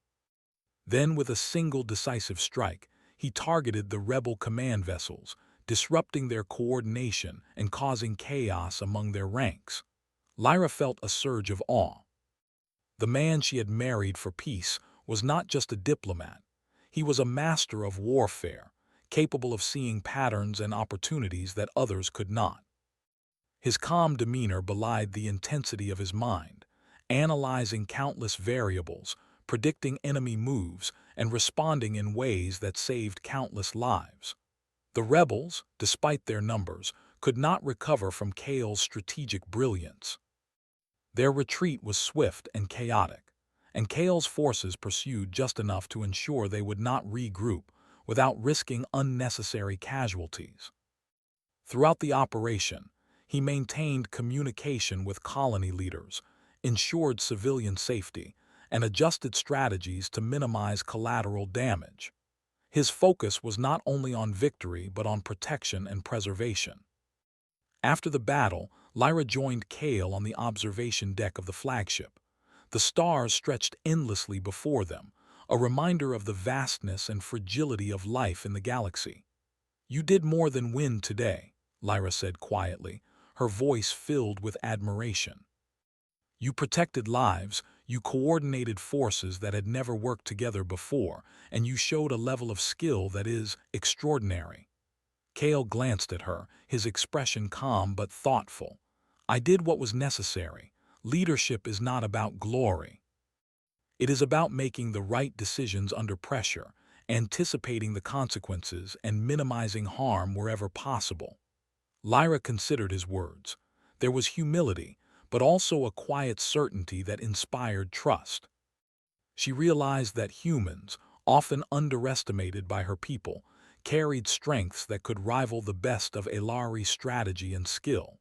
Then, with a single decisive strike, he targeted the rebel command vessels, disrupting their coordination and causing chaos among their ranks. Lyra felt a surge of awe. The man she had married for peace was not just a diplomat. He was a master of warfare, capable of seeing patterns and opportunities that others could not. His calm demeanor belied the intensity of his mind, analyzing countless variables, predicting enemy moves, and responding in ways that saved countless lives. The rebels, despite their numbers, could not recover from Kale's strategic brilliance. Their retreat was swift and chaotic, and Kale's forces pursued just enough to ensure they would not regroup without risking unnecessary casualties. Throughout the operation, he maintained communication with colony leaders, ensured civilian safety, and adjusted strategies to minimize collateral damage. His focus was not only on victory but on protection and preservation. After the battle, Lyra joined Kale on the observation deck of the flagship. The stars stretched endlessly before them, a reminder of the vastness and fragility of life in the galaxy. "You did more than win today," Lyra said quietly, her voice filled with admiration. "You protected lives, you coordinated forces that had never worked together before, and you showed a level of skill that is extraordinary." Kale glanced at her, his expression calm but thoughtful. "I did what was necessary. Leadership is not about glory. It is about making the right decisions under pressure, anticipating the consequences, and minimizing harm wherever possible." Lyra considered his words. There was humility, but also a quiet certainty that inspired trust. She realized that humans, often underestimated by her people, carried strengths that could rival the best of Elari's strategy and skill.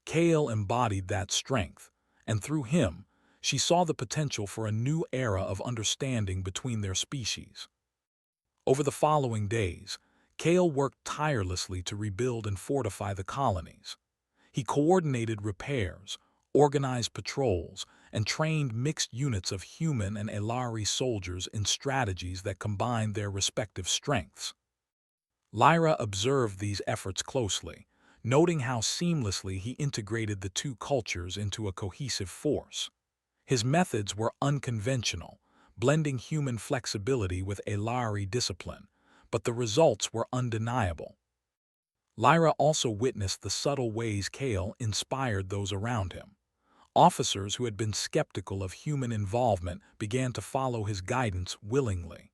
Kale embodied that strength, and through him, she saw the potential for a new era of understanding between their species. Over the following days, Kale worked tirelessly to rebuild and fortify the colonies. He coordinated repairs, organized patrols, and trained mixed units of human and Elari soldiers in strategies that combined their respective strengths. Lyra observed these efforts closely, noting how seamlessly he integrated the two cultures into a cohesive force. His methods were unconventional, blending human flexibility with Elari discipline, but the results were undeniable. Lyra also witnessed the subtle ways Kale inspired those around him. Officers who had been skeptical of human involvement began to follow his guidance willingly.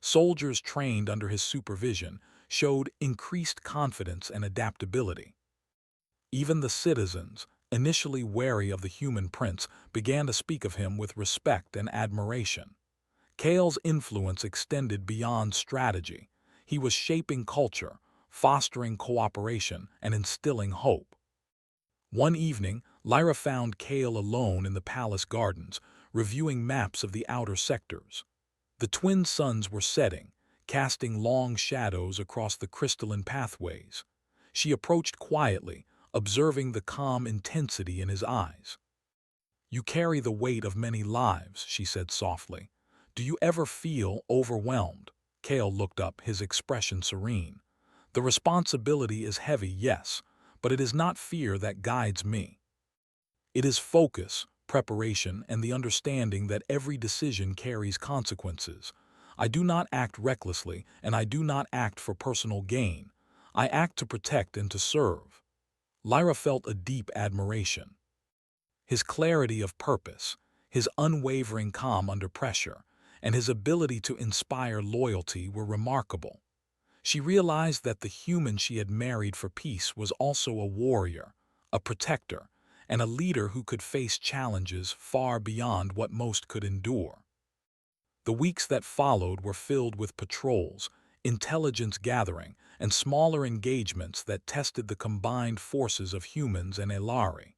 Soldiers trained under his supervision showed increased confidence and adaptability. Even the citizens, initially wary of the human prince, began to speak of him with respect and admiration. Kale's influence extended beyond strategy. He was shaping culture, fostering cooperation, and instilling hope. One evening, Lyra found Kale alone in the palace gardens, reviewing maps of the outer sectors. The twin suns were setting, casting long shadows across the crystalline pathways. She approached quietly, observing the calm intensity in his eyes. "You carry the weight of many lives," she said softly. "Do you ever feel overwhelmed?" Kale looked up, his expression serene. "The responsibility is heavy, yes, but it is not fear that guides me. It is focus, preparation, and the understanding that every decision carries consequences. I do not act recklessly, and I do not act for personal gain. I act to protect and to serve." Lyra felt a deep admiration. His clarity of purpose, his unwavering calm under pressure, and his ability to inspire loyalty were remarkable. She realized that the human she had married for peace was also a warrior, a protector, and a leader who could face challenges far beyond what most could endure. The weeks that followed were filled with patrols, intelligence gathering, and smaller engagements that tested the combined forces of humans and Elari.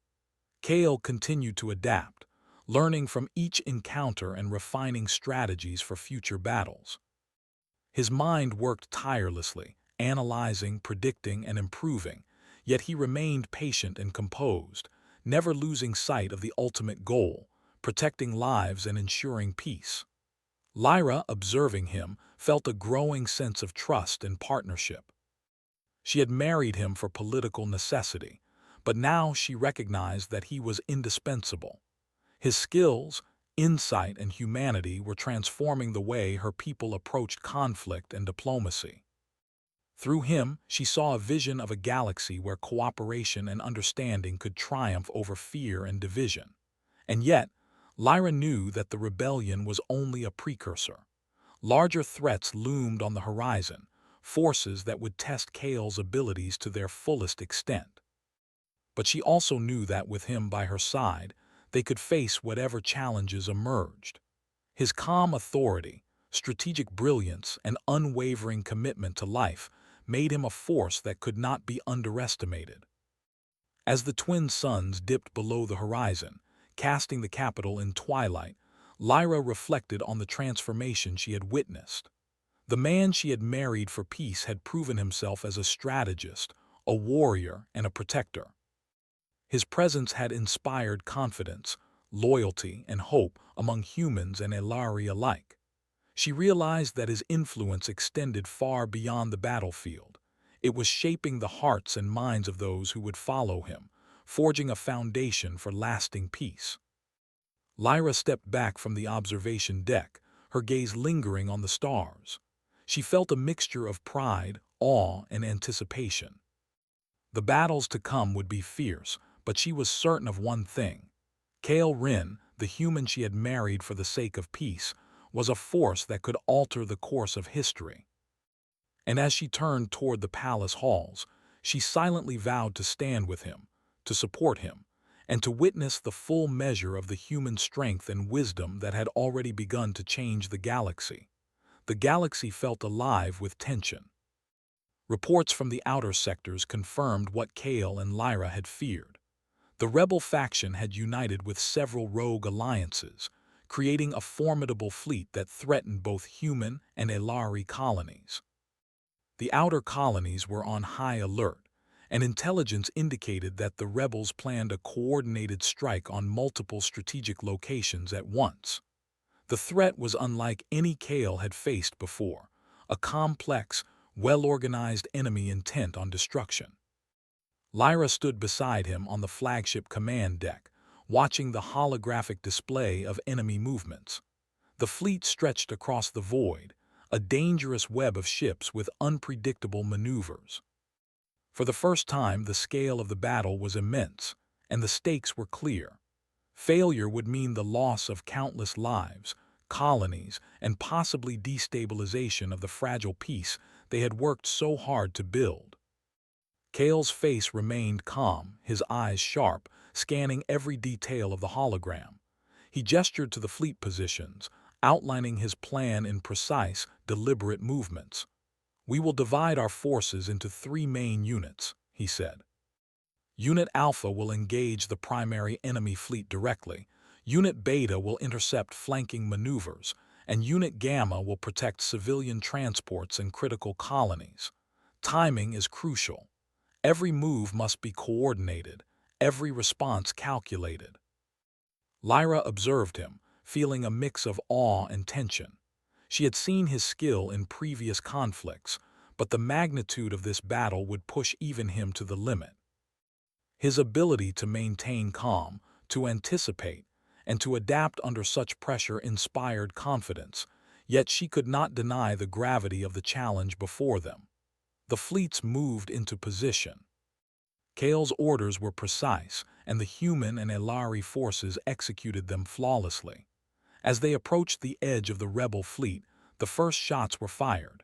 Kale continued to adapt, learning from each encounter and refining strategies for future battles. His mind worked tirelessly, analyzing, predicting, and improving, yet he remained patient and composed, never losing sight of the ultimate goal, protecting lives and ensuring peace. Lyra, observing him, felt a growing sense of trust and partnership. She had married him for political necessity, but now she recognized that he was indispensable. His skills, insight, and humanity were transforming the way her people approached conflict and diplomacy. Through him, she saw a vision of a galaxy where cooperation and understanding could triumph over fear and division. And yet, Lyra knew that the rebellion was only a precursor. Larger threats loomed on the horizon, forces that would test Kale's abilities to their fullest extent. But she also knew that with him by her side, they could face whatever challenges emerged. His calm authority, strategic brilliance, and unwavering commitment to life made him a force that could not be underestimated. As the twin suns dipped below the horizon, casting the capital in twilight, Lyra reflected on the transformation she had witnessed. The man she had married for peace had proven himself as a strategist, a warrior, and a protector. His presence had inspired confidence, loyalty, and hope among humans and Elari alike. She realized that his influence extended far beyond the battlefield. It was shaping the hearts and minds of those who would follow him, forging a foundation for lasting peace. Lyra stepped back from the observation deck, her gaze lingering on the stars. She felt a mixture of pride, awe, and anticipation. The battles to come would be fierce, but she was certain of one thing. Kale Rin, the human she had married for the sake of peace, was a force that could alter the course of history. And as she turned toward the palace halls, she silently vowed to stand with him, to support him, and to witness the full measure of the human strength and wisdom that had already begun to change the galaxy. The galaxy felt alive with tension. Reports from the outer sectors confirmed what Kale and Lyra had feared. The rebel faction had united with several rogue alliances, creating a formidable fleet that threatened both human and Elari colonies. The outer colonies were on high alert, and intelligence indicated that the rebels planned a coordinated strike on multiple strategic locations at once. The threat was unlike any Kale had faced before, a complex, well-organized enemy intent on destruction. Lyra stood beside him on the flagship command deck, watching the holographic display of enemy movements. The fleet stretched across the void, a dangerous web of ships with unpredictable maneuvers. For the first time, the scale of the battle was immense, and the stakes were clear. Failure would mean the loss of countless lives, colonies, and possibly destabilization of the fragile peace they had worked so hard to build. Kale's face remained calm, his eyes sharp, scanning every detail of the hologram. He gestured to the fleet positions, outlining his plan in precise, deliberate movements. "We will divide our forces into 3 main units," he said. Unit Alpha will engage the primary enemy fleet directly. Unit Beta will intercept flanking maneuvers, and Unit Gamma will protect civilian transports and critical colonies. Timing is crucial. Every move must be coordinated, every response calculated. Lyra observed him, feeling a mix of awe and tension. She had seen his skill in previous conflicts, but the magnitude of this battle would push even him to the limit. His ability to maintain calm, to anticipate, and to adapt under such pressure inspired confidence, yet she could not deny the gravity of the challenge before them. The fleets moved into position. Kale's orders were precise, and the human and Elari forces executed them flawlessly. As they approached the edge of the rebel fleet, the first shots were fired.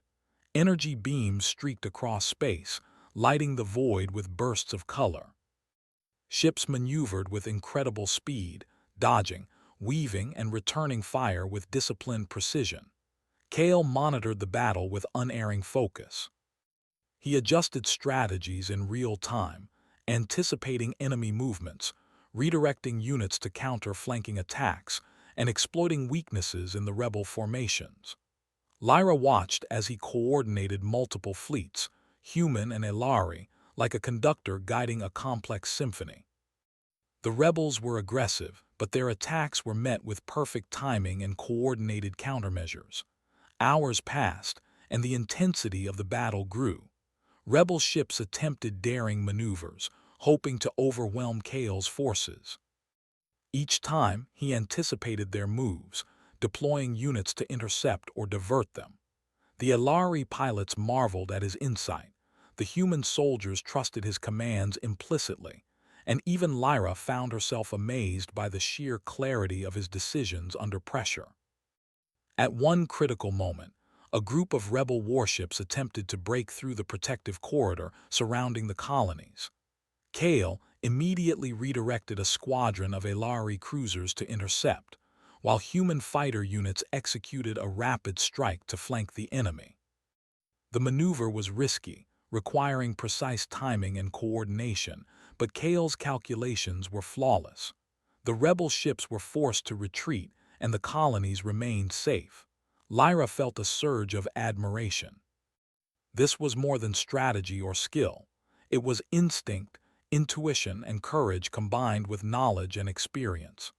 Energy beams streaked across space, lighting the void with bursts of color. Ships maneuvered with incredible speed, dodging, weaving, and returning fire with disciplined precision. Kale monitored the battle with unerring focus. He adjusted strategies in real time, anticipating enemy movements, redirecting units to counter flanking attacks, and exploiting weaknesses in the rebel formations. Lyra watched as he coordinated multiple fleets, human and Elari, like a conductor guiding a complex symphony. The rebels were aggressive, but their attacks were met with perfect timing and coordinated countermeasures. Hours passed, and the intensity of the battle grew. Rebel ships attempted daring maneuvers, hoping to overwhelm Kale's forces. Each time, he anticipated their moves, deploying units to intercept or divert them. The Elari pilots marveled at his insight. The human soldiers trusted his commands implicitly, and even Lyra found herself amazed by the sheer clarity of his decisions under pressure. At one critical moment, a group of rebel warships attempted to break through the protective corridor surrounding the colonies. Kale immediately redirected a squadron of Elari cruisers to intercept, while human fighter units executed a rapid strike to flank the enemy. The maneuver was risky, requiring precise timing and coordination, but Kale's calculations were flawless. The rebel ships were forced to retreat, and the colonies remained safe. Lyra felt a surge of admiration. This was more than strategy or skill. It was instinct, intuition, and courage combined with knowledge and experience.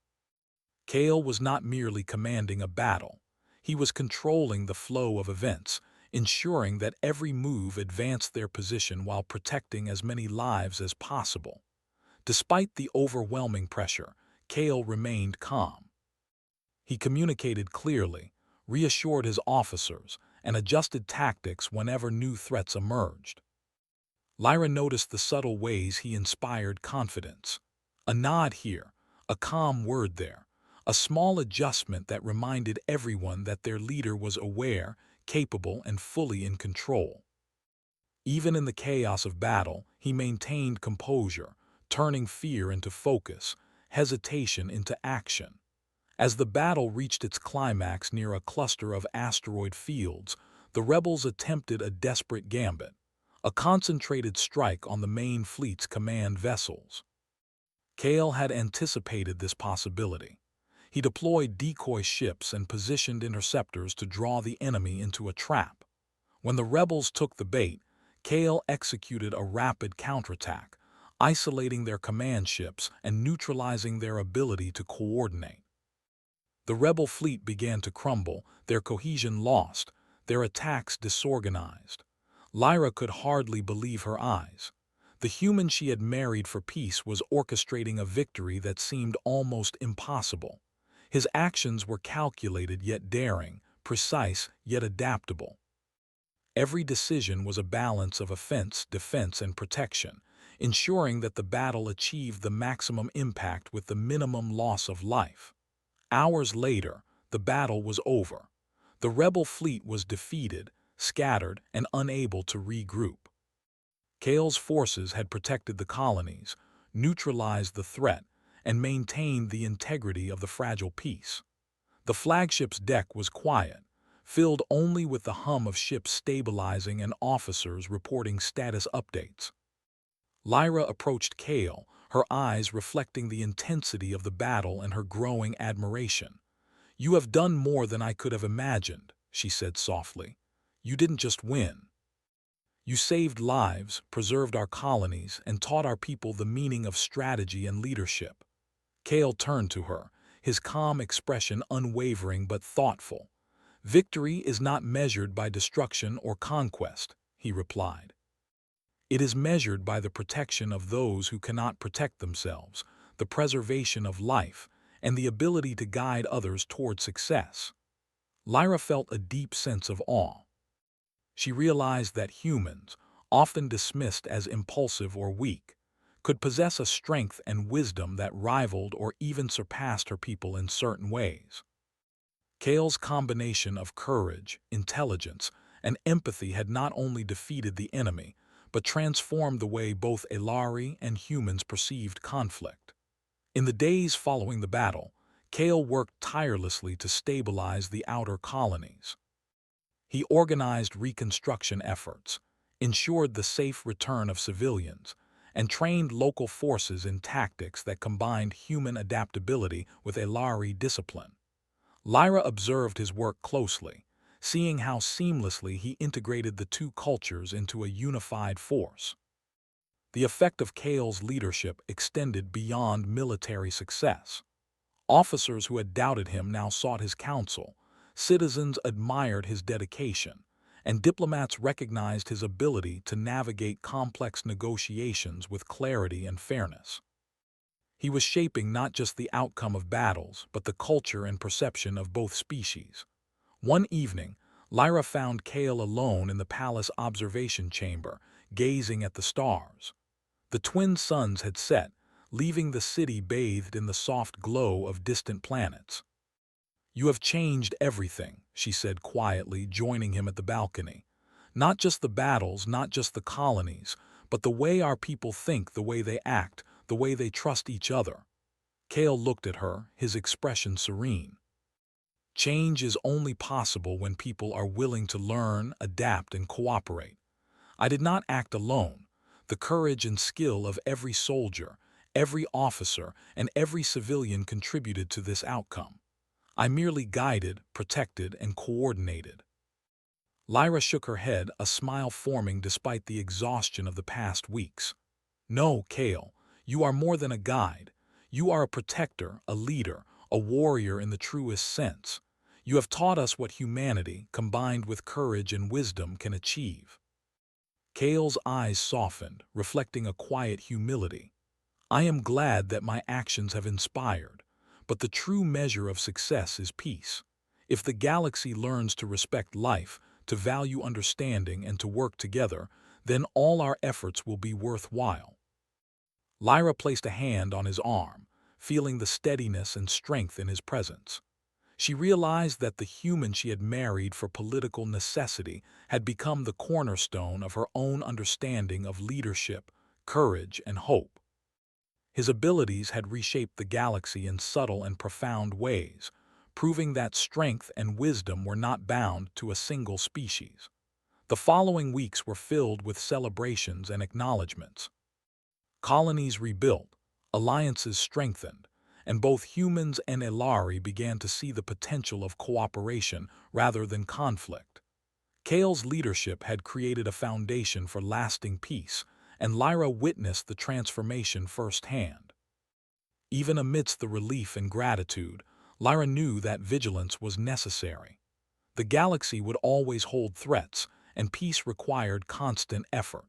Kale was not merely commanding a battle. He was controlling the flow of events, ensuring that every move advanced their position while protecting as many lives as possible. Despite the overwhelming pressure, Kale remained calm. He communicated clearly, reassured his officers, and adjusted tactics whenever new threats emerged. Lyra noticed the subtle ways he inspired confidence. A nod here, a calm word there, a small adjustment that reminded everyone that their leader was aware, capable, and fully in control. Even in the chaos of battle, he maintained composure, turning fear into focus, hesitation into action. As the battle reached its climax near a cluster of asteroid fields, the rebels attempted a desperate gambit, a concentrated strike on the main fleet's command vessels. Kale had anticipated this possibility. He deployed decoy ships and positioned interceptors to draw the enemy into a trap. When the rebels took the bait, Kale executed a rapid counterattack, isolating their command ships and neutralizing their ability to coordinate. The rebel fleet began to crumble, their cohesion lost, their attacks disorganized. Lyra could hardly believe her eyes. The human she had married for peace was orchestrating a victory that seemed almost impossible. His actions were calculated yet daring, precise yet adaptable. Every decision was a balance of offense, defense, and protection, ensuring that the battle achieved the maximum impact with the minimum loss of life. Hours later, the battle was over. The rebel fleet was defeated, scattered, and unable to regroup. Kale's forces had protected the colonies, neutralized the threat, and maintained the integrity of the fragile peace. The flagship's deck was quiet, filled only with the hum of ships stabilizing and officers reporting status updates. Lyra approached Kale, her eyes reflecting the intensity of the battle and her growing admiration. "You have done more than I could have imagined," she said softly. "You didn't just win. You saved lives, preserved our colonies, and taught our people the meaning of strategy and leadership." Kale turned to her, his calm expression unwavering but thoughtful. "Victory is not measured by destruction or conquest," he replied. "It is measured by the protection of those who cannot protect themselves, the preservation of life, and the ability to guide others toward success." Lyra felt a deep sense of awe. She realized that humans, often dismissed as impulsive or weak, could possess a strength and wisdom that rivaled or even surpassed her people in certain ways. Kale's combination of courage, intelligence, and empathy had not only defeated the enemy, but transformed the way both Elari and humans perceived conflict. In the days following the battle, Kale worked tirelessly to stabilize the outer colonies. He organized reconstruction efforts, ensured the safe return of civilians, and trained local forces in tactics that combined human adaptability with Elari discipline. Lyra observed his work closely, seeing how seamlessly he integrated the two cultures into a unified force. The effect of Kale's leadership extended beyond military success. Officers who had doubted him now sought his counsel, citizens admired his dedication, and diplomats recognized his ability to navigate complex negotiations with clarity and fairness. He was shaping not just the outcome of battles, but the culture and perception of both species. One evening, Lyra found Kale alone in the palace observation chamber, gazing at the stars. The twin suns had set, leaving the city bathed in the soft glow of distant planets. "You have changed everything," she said quietly, joining him at the balcony. "Not just the battles, not just the colonies, but the way our people think, the way they act, the way they trust each other." Kale looked at her, his expression serene. "Change is only possible when people are willing to learn, adapt, and cooperate. I did not act alone. The courage and skill of every soldier, every officer, and every civilian contributed to this outcome. I merely guided, protected, and coordinated." Lyra shook her head, a smile forming despite the exhaustion of the past weeks. "No, Kale, you are more than a guide. You are a protector, a leader, a warrior in the truest sense. You have taught us what humanity, combined with courage and wisdom, can achieve." Kale's eyes softened, reflecting a quiet humility. "I am glad that my actions have inspired, but the true measure of success is peace. If the galaxy learns to respect life, to value understanding, and to work together, then all our efforts will be worthwhile." Lyra placed a hand on his arm, feeling the steadiness and strength in his presence. She realized that the human she had married for political necessity had become the cornerstone of her own understanding of leadership, courage, and hope. His abilities had reshaped the galaxy in subtle and profound ways, proving that strength and wisdom were not bound to a single species. The following weeks were filled with celebrations and acknowledgments. Colonies rebuilt, alliances strengthened, and both humans and Elari began to see the potential of cooperation rather than conflict. Kale's leadership had created a foundation for lasting peace, and Lyra witnessed the transformation firsthand. Even amidst the relief and gratitude, Lyra knew that vigilance was necessary. The galaxy would always hold threats, and peace required constant effort.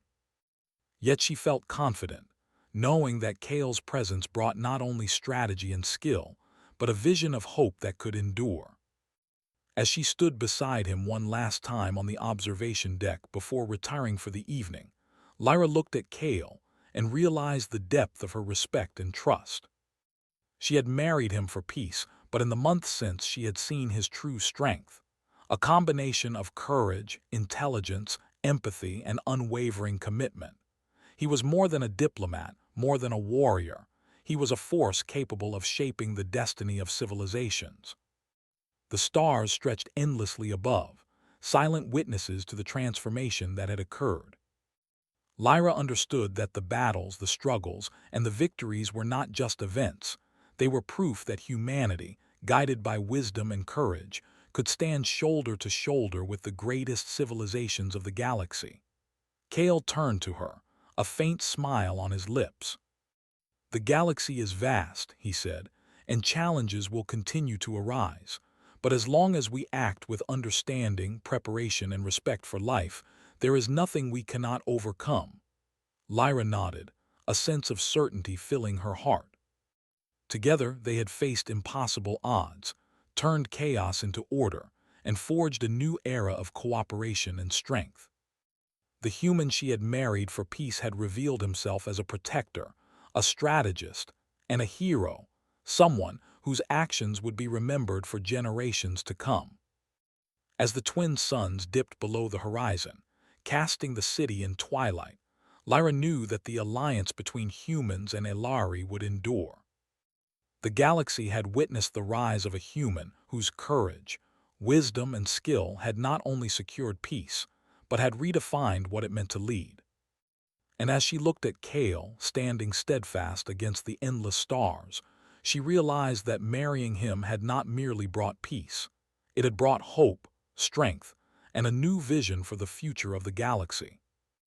Yet she felt confident, knowing that Kale's presence brought not only strategy and skill, but a vision of hope that could endure. As she stood beside him one last time on the observation deck before retiring for the evening, Lyra looked at Kale and realized the depth of her respect and trust. She had married him for peace, but in the months since she had seen his true strength, a combination of courage, intelligence, empathy, and unwavering commitment. He was more than a diplomat, more than a warrior. He was a force capable of shaping the destiny of civilizations. The stars stretched endlessly above, silent witnesses to the transformation that had occurred. Lyra understood that the battles, the struggles, and the victories were not just events. They were proof that humanity, guided by wisdom and courage, could stand shoulder to shoulder with the greatest civilizations of the galaxy. Kale turned to her, a faint smile on his lips. "The galaxy is vast," he said, "and challenges will continue to arise. But as long as we act with understanding, preparation, and respect for life, there is nothing we cannot overcome." Lyra nodded, a sense of certainty filling her heart. Together they had faced impossible odds, turned chaos into order, and forged a new era of cooperation and strength. The human she had married for peace had revealed himself as a protector, a strategist, and a hero, someone whose actions would be remembered for generations to come. As the twin suns dipped below the horizon, casting the city in twilight, Lyra knew that the alliance between humans and Elari would endure. The galaxy had witnessed the rise of a human whose courage, wisdom, and skill had not only secured peace, but had redefined what it meant to lead. And as she looked at Kale, standing steadfast against the endless stars, she realized that marrying him had not merely brought peace. It had brought hope, strength, and a new vision for the future of the galaxy.